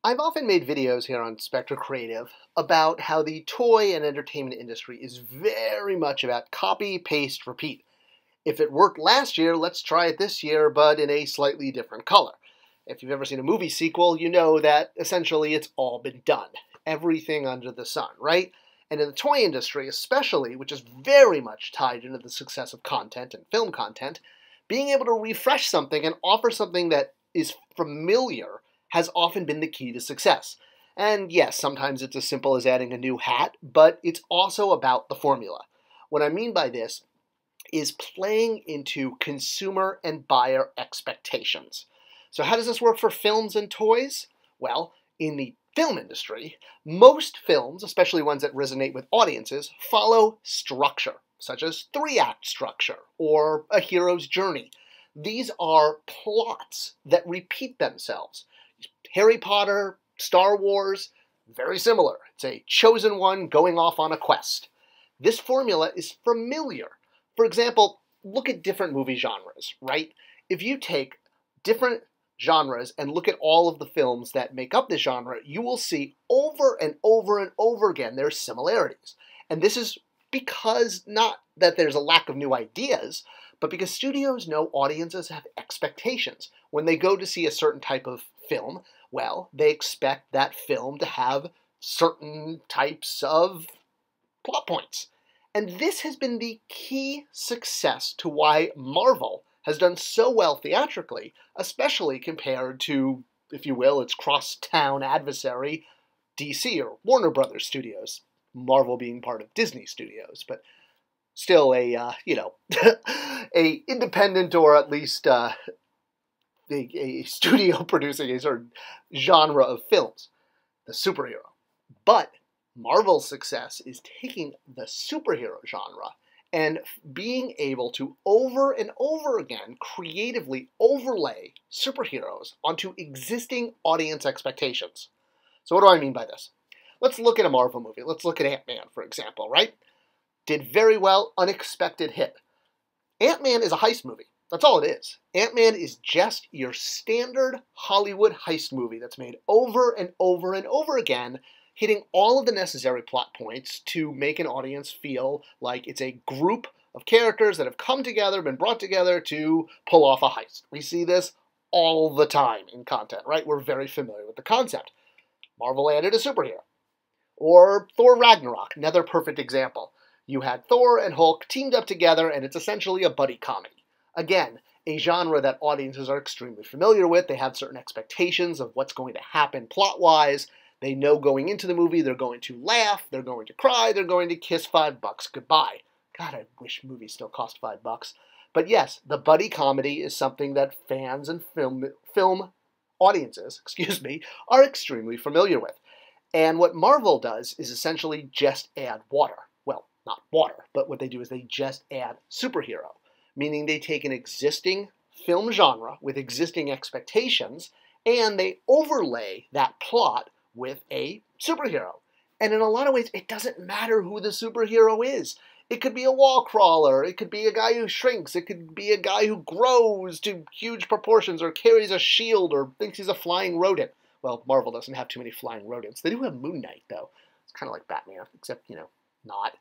I've often made videos here on Spector Creative about how the toy and entertainment industry is very much about copy, paste, repeat. If it worked last year, let's try it this year, but in a slightly different color. If you've ever seen a movie sequel, you know that essentially it's all been done. Everything under the sun, right? And in the toy industry especially, which is very much tied into the success of content and film content, being able to refresh something and offer something that is familiar has often been the key to success. And yes, sometimes it's as simple as adding a new hat, but it's also about the formula. What I mean by this is playing into consumer and buyer expectations. So how does this work for films and toys? Well, in the film industry, most films, especially ones that resonate with audiences, follow structure, such as 3-act structure or a hero's journey. These are plots that repeat themselves. Harry Potter, Star Wars, very similar. It's a chosen one going off on a quest. This formula is familiar. For example, look at different movie genres, right? If you take different genres and look at all of the films that make up this genre, you will see over and over and over again there's similarities. And this is because not that there's a lack of new ideas, but because studios know audiences have expectations. When they go to see a certain type of film, well, they expect that film to have certain types of plot points. And this has been the key success to why Marvel has done so well theatrically, especially compared to, if you will, its crosstown adversary, DC or Warner Brothers Studios. Marvel being part of Disney Studios, but still a a independent or at least a studio producing a certain genre of films, the superhero. But Marvel's success is taking the superhero genre and being able to over and over again creatively overlay superheroes onto existing audience expectations. So what do I mean by this? Let's look at a Marvel movie. Let's look at Ant-Man, for example, right? Did very well, unexpected hit. Ant-Man is a heist movie. That's all it is. Ant-Man is just your standard Hollywood heist movie that's made over and over and over again, hitting all of the necessary plot points to make an audience feel like it's a group of characters that have come together, been brought together to pull off a heist. We see this all the time in content, right? We're very familiar with the concept. Marvel added a superhero. Or Thor Ragnarok, another perfect example. You had Thor and Hulk teamed up together, and it's essentially a buddy comedy. Again, a genre that audiences are extremely familiar with. They have certain expectations of what's going to happen plot-wise. They know going into the movie they're going to laugh, they're going to cry, they're going to kiss $5 goodbye. God, I wish movies still cost $5. But yes, the buddy comedy is something that fans and film audiences, are extremely familiar with. And what Marvel does is essentially just add water. Well, not water, but what they do is they just add superhero, meaning they take an existing film genre with existing expectations and they overlay that plot with a superhero. And in a lot of ways, it doesn't matter who the superhero is. It could be a wall crawler, it could be a guy who shrinks, it could be a guy who grows to huge proportions or carries a shield or thinks he's a flying rodent. Well, Marvel doesn't have too many flying rodents. They do have Moon Knight, though. It's kind of like Batman, except, not.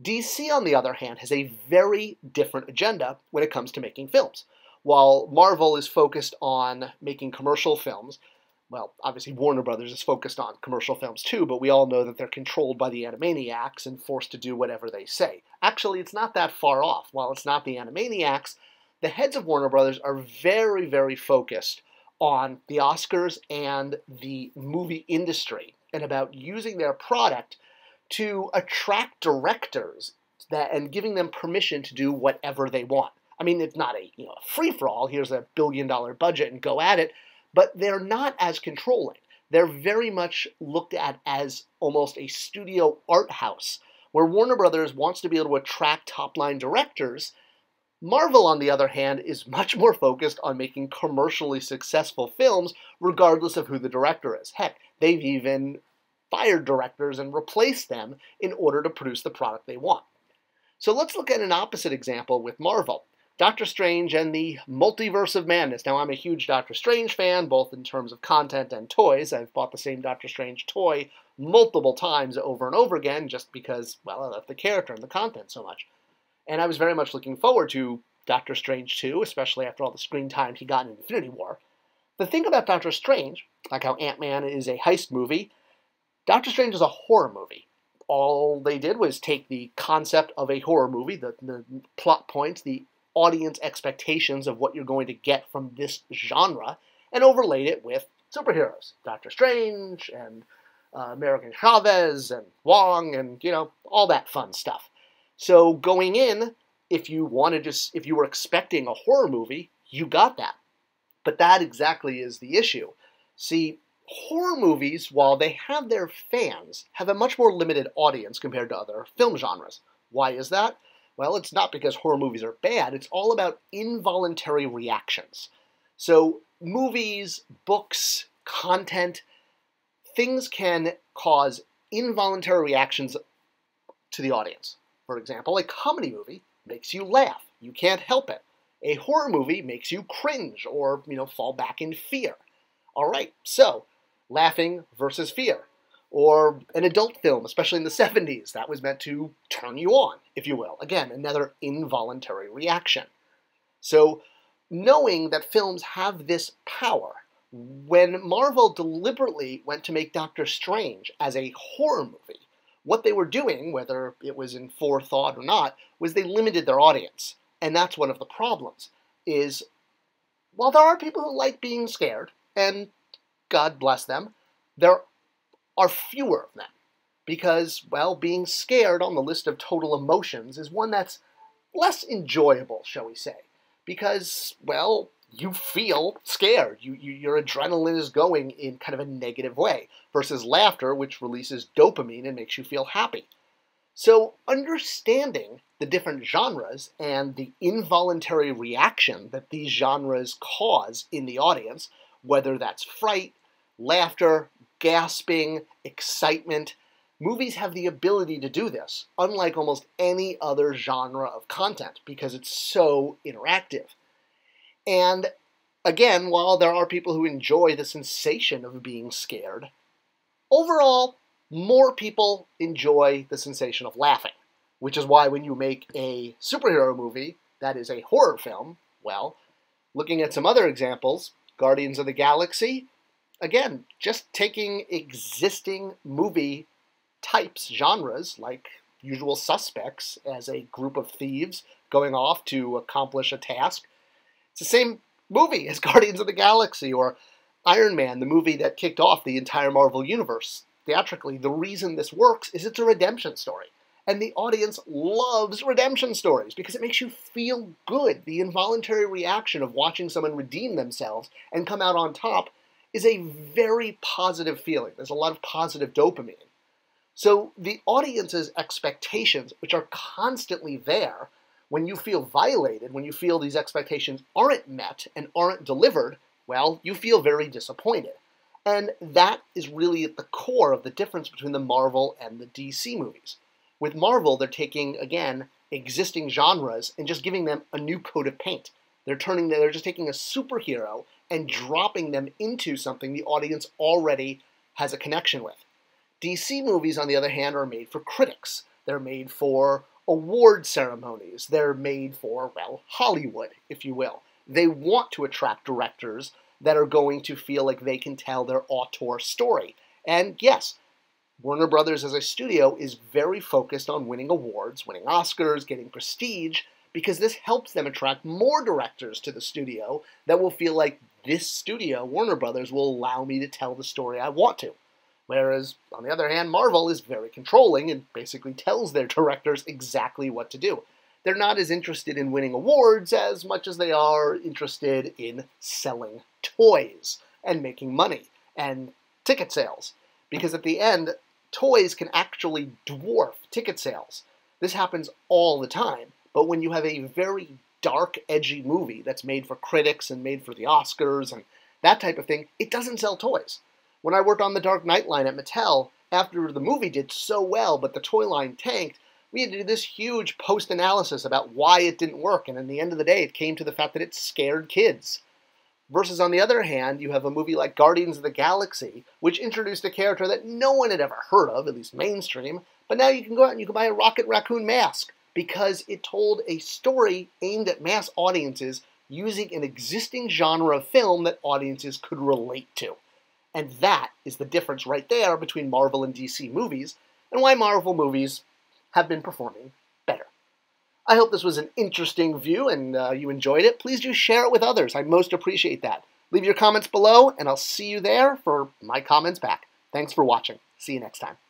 DC, on the other hand, has a very different agenda when it comes to making films. While Marvel is focused on making commercial films, well, obviously Warner Brothers is focused on commercial films too, but we all know that they're controlled by the Animaniacs and forced to do whatever they say. Actually, it's not that far off. While it's not the Animaniacs, the heads of Warner Brothers are very, very focused on the Oscars and the movie industry and about using their product to attract directors and giving them permission to do whatever they want. I mean, it's not a free-for-all, here's $1 billion budget and go at it, but they're not as controlling. They're very much looked at as almost a studio art house, where Warner Brothers wants to be able to attract top-line directors. Marvel, on the other hand, is much more focused on making commercially successful films, regardless of who the director is. Heck, they've even fired directors and replaced them in order to produce the product they want. So let's look at an opposite example with Marvel. Doctor Strange and the Multiverse of Madness. Now, I'm a huge Doctor Strange fan, both in terms of content and toys. I've bought the same Doctor Strange toy multiple times over and over again just because, well, I love the character and the content so much. And I was very much looking forward to Doctor Strange 2, especially after all the screen time he got in Infinity War. The thing about Doctor Strange, like how Ant-Man is a heist movie, Doctor Strange is a horror movie. All they did was take the concept of a horror movie, the plot points, the audience expectations of what you're going to get from this genre, and overlaid it with superheroes. Doctor Strange, and American Chavez, and Wong, and, all that fun stuff. So going in, if you were expecting a horror movie, you got that. But that exactly is the issue. See, horror movies, while they have their fans, have a much more limited audience compared to other film genres. Why is that? Well, it's not because horror movies are bad. It's all about involuntary reactions. So movies, books, content, things can cause involuntary reactions to the audience. For example, a comedy movie makes you laugh. You can't help it. A horror movie makes you cringe or, fall back in fear. All right, so laughing versus fear. Or an adult film, especially in the 70s, that was meant to turn you on, if you will. Again, another involuntary reaction. So knowing that films have this power, when Marvel deliberately went to make Doctor Strange as a horror movie, what they were doing, whether it was in forethought or not, was they limited their audience. And that's one of the problems, is while there are people who like being scared, and God bless them, there are fewer of them. Because, well, being scared on the list of total emotions is one that's less enjoyable, shall we say. Because, well, you feel scared. Your adrenaline is going in kind of a negative way, versus laughter, which releases dopamine and makes you feel happy. So understanding the different genres and the involuntary reaction that these genres cause in the audience, whether that's fright, laughter, gasping, excitement, movies have the ability to do this, unlike almost any other genre of content, because it's so interactive. And again, while there are people who enjoy the sensation of being scared, overall, more people enjoy the sensation of laughing, which is why when you make a superhero movie that is a horror film, well, looking at some other examples, Guardians of the Galaxy, again, just taking existing movie types, genres, like Usual Suspects as a group of thieves going off to accomplish a task. It's the same movie as Guardians of the Galaxy or Iron Man, the movie that kicked off the entire Marvel Universe. Theatrically, the reason this works is it's a redemption story. And the audience loves redemption stories because it makes you feel good. The involuntary reaction of watching someone redeem themselves and come out on top is a very positive feeling. There's a lot of positive dopamine. So the audience's expectations, which are constantly there, when you feel violated, when you feel these expectations aren't met and aren't delivered, well, you feel very disappointed. And that is really at the core of the difference between the Marvel and the DC movies. With Marvel, they're taking, again, existing genres and just giving them a new coat of paint. They're just taking a superhero and dropping them into something the audience already has a connection with. DC movies, on the other hand, are made for critics. They're made for award ceremonies. They're made for, well, Hollywood, if you will. They want to attract directors that are going to feel like they can tell their auteur story. And yes, Warner Brothers as a studio is very focused on winning awards, winning Oscars, getting prestige, because this helps them attract more directors to the studio that will feel like this studio, Warner Brothers, will allow me to tell the story I want to. Whereas, on the other hand, Marvel is very controlling and basically tells their directors exactly what to do. They're not as interested in winning awards as much as they are interested in selling toys and making money and ticket sales. Because at the end, toys can actually dwarf ticket sales. This happens all the time. But when you have a very dark, edgy movie that's made for critics and made for the Oscars and that type of thing, it doesn't sell toys. When I worked on the Dark Knight line at Mattel, after the movie did so well but the toy line tanked, We had to do this huge post-analysis about why it didn't work, and in the end of the day, it came to the fact that it scared kids. Versus, on the other hand, you have a movie like Guardians of the Galaxy, which introduced a character that no one had ever heard of, at least mainstream, but now you can go out and you can buy a Rocket Raccoon mask because it told a story aimed at mass audiences using an existing genre of film that audiences could relate to. And that is the difference right there between Marvel and DC movies, and why Marvel movies have been performing better. I hope this was an interesting view and you enjoyed it. Please do share it with others. I most appreciate that. Leave your comments below, and I'll see you there for my comments back. Thanks for watching. See you next time.